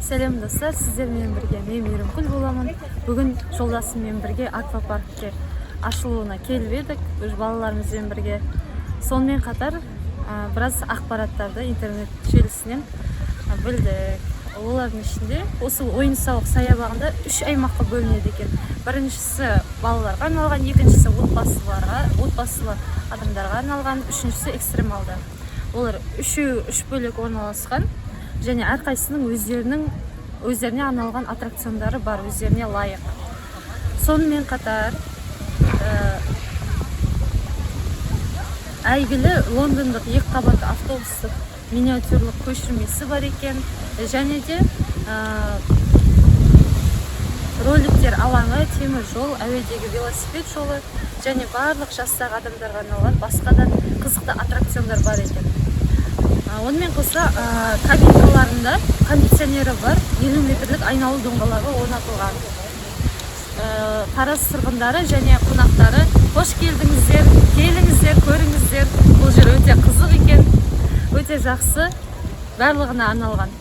Сәлем достар, сіздермен бірге мен Мейірімкүл боламын. Бүгін жолдасыммен бірге аквапаркке ашылуына келіп едік, балаларымызбен бірге. Сонымен қатар біраз ақпараттарды интернет желісінен білдік. Олардың ішінде осы ойын-сауық саябағында 3 аймаққа бөлінеді екен. Біріншісі балаларға арналған, екіншісі отбасылы адамдарға арналған, үшіншісі экстремалды. Олар үш бөлек орналасқан және әрқайсының өздеріне арналған аттракциондары бар, өздеріне лайық. Сонымен қатар әйгілі лондондық 2 қабатты автобустық миниатюрлық көшірмесі бар екен, және де роликтер алаңы, темір жол, әуедегі велосипед жолы және барлық жастағы адамдарға арналған басқа да қызықты аттракциондар бар екен. Онымен қоса кабинкаларында кондиционері бар, 50 метрлік айналу доңғалағы орнатылған. Тараз тұрғындары және қонақтары қош келдіңіздер, келіңіздер, көріңіздер. Бұл жер өте қызық екен, өте жақсы, барлығына арналған.